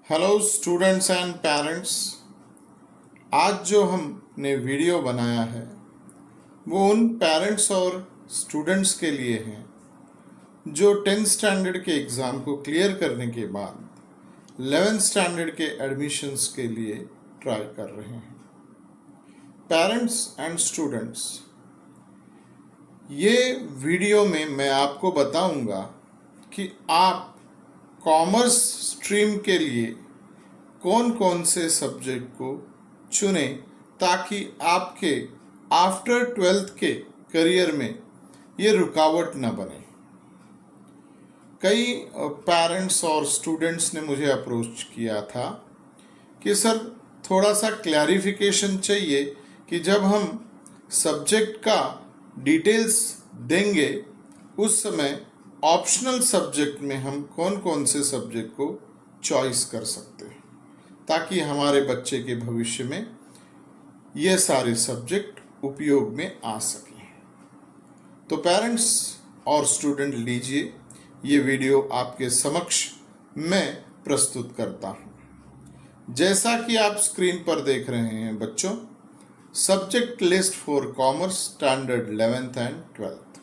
Hello students and parents. आज जो हमने वीडियो बनाया है वो उन पेरेंट्स और स्टूडेंट्स के लिए है जो 10th स्टैंडर्ड के एग्ज़ाम को क्लियर करने के बाद 11th स्टैंडर्ड के एडमिशन्स के लिए ट्राई कर रहे हैं। पेरेंट्स एंड स्टूडेंट्स, ये वीडियो में मैं आपको बताऊंगा कि आप कॉमर्स स्ट्रीम के लिए कौन कौन से सब्जेक्ट को चुने ताकि आपके आफ्टर 12th के करियर में ये रुकावट न बने। कई पेरेंट्स और स्टूडेंट्स ने मुझे अप्रोच किया था कि सर थोड़ा सा क्लैरिफिकेशन चाहिए कि जब हम सब्जेक्ट का डिटेल्स देंगे उस समय ऑप्शनल सब्जेक्ट में हम कौन कौन से सब्जेक्ट को चॉइस कर सकते हैं ताकि हमारे बच्चे के भविष्य में ये सारे सब्जेक्ट उपयोग में आ सकें। तो पेरेंट्स और स्टूडेंट लीजिए, ये वीडियो आपके समक्ष मैं प्रस्तुत करता हूँ। जैसा कि आप स्क्रीन पर देख रहे हैं बच्चों, subject list for commerce standard 11th and 12th।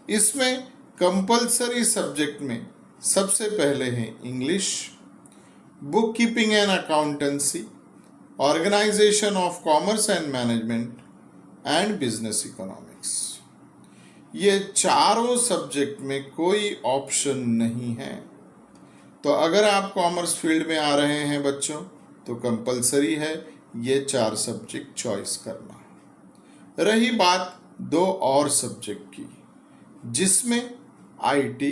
इसमें कंपलसरी सब्जेक्ट में सबसे पहले है English, book keeping and accountancy, organisation of commerce and management and business economics. ये चारों सब्जेक्ट में कोई ऑप्शन नहीं है। तो अगर आप कॉमर्स फील्ड में आ रहे हैं बच्चों तो कंपलसरी है ये 4 सब्जेक्ट चॉइस करना। रही बात 2 और सब्जेक्ट की जिसमें IT,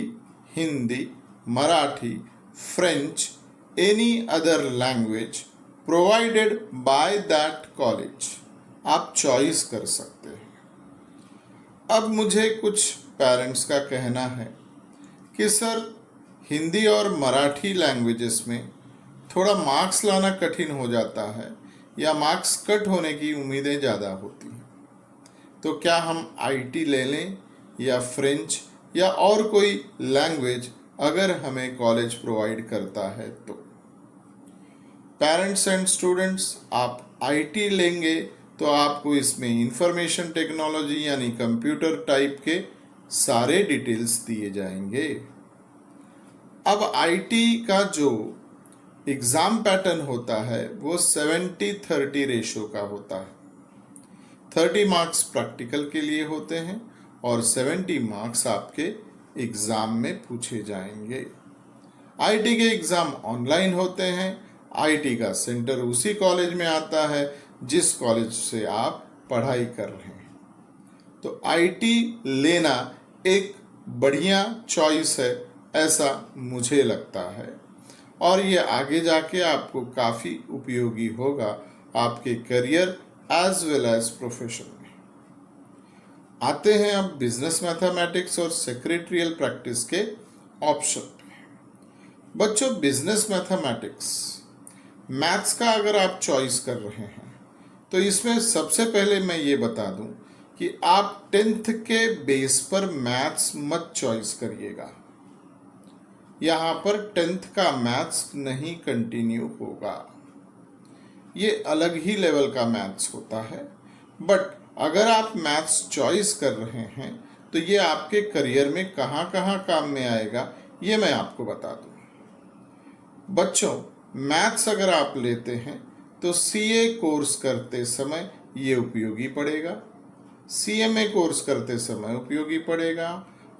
Hindi, Marathi, French, any other language provided by that college आप चॉइस कर सकते हैं। अब मुझे कुछ पेरेंट्स का कहना है कि सर हिंदी और मराठी लैंग्वेजेस में थोड़ा मार्क्स लाना कठिन हो जाता है या मार्क्स कट होने की उम्मीदें ज़्यादा होती हैं, तो क्या हम आईटी ले लें या फ्रेंच या और कोई लैंग्वेज अगर हमें कॉलेज प्रोवाइड करता है तो। पेरेंट्स एंड स्टूडेंट्स, आप आईटी लेंगे तो आपको इसमें इंफॉर्मेशन टेक्नोलॉजी यानी कंप्यूटर टाइप के सारे डिटेल्स दिए जाएंगे। अब आईटी का जो एग्ज़ाम पैटर्न होता है वो 70-30 रेशो का होता है। 30 मार्क्स प्रैक्टिकल के लिए होते हैं और 70 मार्क्स आपके एग्ज़ाम में पूछे जाएंगे। आईटी के एग्ज़ाम ऑनलाइन होते हैं। आईटी का सेंटर उसी कॉलेज में आता है जिस कॉलेज से आप पढ़ाई कर रहे हैं। तो आईटी लेना एक बढ़िया चॉइस है ऐसा मुझे लगता है और ये आगे जाके आपको काफ़ी उपयोगी होगा आपके career as well as profession में। आते हैं अब बिजनेस मैथमेटिक्स और सेक्रेटरियल प्रैक्टिस के ऑप्शन पे। बच्चों, बिजनेस मैथमेटिक्स मैथ्स का अगर आप चॉइस कर रहे हैं तो इसमें सबसे पहले मैं ये बता दूं कि आप 10th के बेस पर मैथ्स मत चॉइस करिएगा। यहाँ पर 10th का मैथ्स नहीं कंटिन्यू होगा, ये अलग ही लेवल का मैथ्स होता है। बट अगर आप मैथ्स चॉइस कर रहे हैं तो ये आपके करियर में कहाँ कहाँ काम में आएगा ये मैं आपको बता दूँ। बच्चों, मैथ्स अगर आप लेते हैं तो सीए कोर्स करते समय ये उपयोगी पड़ेगा, सीएमए कोर्स करते समय उपयोगी पड़ेगा,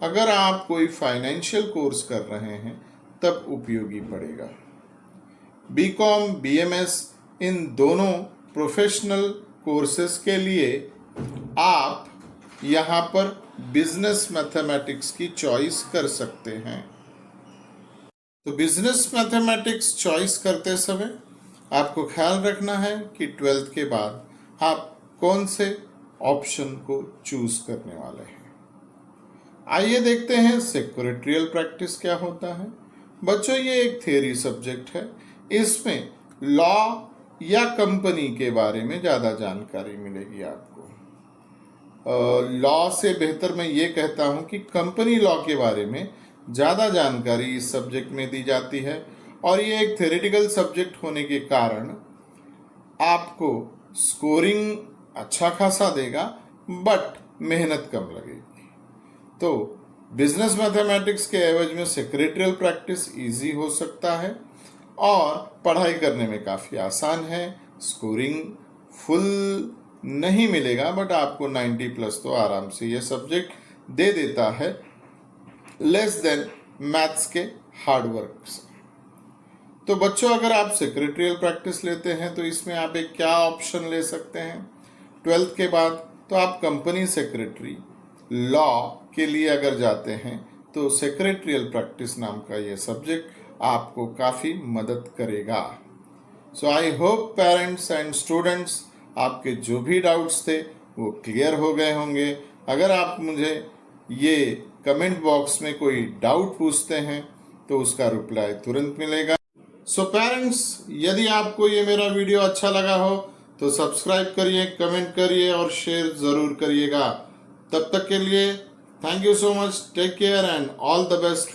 अगर आप कोई फाइनेंशियल कोर्स कर रहे हैं तब उपयोगी पड़ेगा। बीकॉम, बीएमएस इन दोनों प्रोफेशनल कोर्सेज के लिए आप यहाँ पर बिजनेस मैथमेटिक्स की चॉइस कर सकते हैं। तो बिजनेस मैथमेटिक्स चॉइस करते समय आपको ख्याल रखना है कि 12th के बाद आप कौन से ऑप्शन को चूज करने वाले हैं। आइए देखते हैं सेक्रेटरियल प्रैक्टिस क्या होता है। बच्चों, ये एक थ्योरी सब्जेक्ट है। इसमें लॉ या कंपनी के बारे में ज़्यादा जानकारी मिलेगी आपको। लॉ से बेहतर मैं ये कहता हूँ कि कंपनी लॉ के बारे में ज़्यादा जानकारी इस सब्जेक्ट में दी जाती है और ये एक थ्योरेटिकल सब्जेक्ट होने के कारण आपको स्कोरिंग अच्छा खासा देगा, बट मेहनत कम लगेगी। तो बिजनेस मैथमेटिक्स के एवज में सेक्रेटरियल प्रैक्टिस इजी हो सकता है और पढ़ाई करने में काफ़ी आसान है। स्कोरिंग फुल नहीं मिलेगा, बट आपको 90 प्लस तो आराम से ये सब्जेक्ट दे देता है, लेस देन मैथ्स के हार्ड वर्क से। तो बच्चों, अगर आप सेक्रेटरियल प्रैक्टिस लेते हैं तो इसमें आप एक क्या ऑप्शन ले सकते हैं 12th के बाद, तो आप कंपनी सेक्रेटरी लॉ के लिए अगर जाते हैं तो सेक्रेटरियल प्रैक्टिस नाम का ये सब्जेक्ट आपको काफ़ी मदद करेगा। So I hope parents and students, आपके जो भी डाउट्स थे वो क्लियर हो गए होंगे। अगर आप मुझे ये कमेंट बॉक्स में कोई डाउट पूछते हैं तो उसका रिप्लाई तुरंत मिलेगा। सो पेरेंट्स, यदि आपको ये मेरा वीडियो अच्छा लगा हो तो सब्सक्राइब करिए, कमेंट करिए और शेयर ज़रूर करिएगा। तब तक के लिए thank you so much, take care and all the best.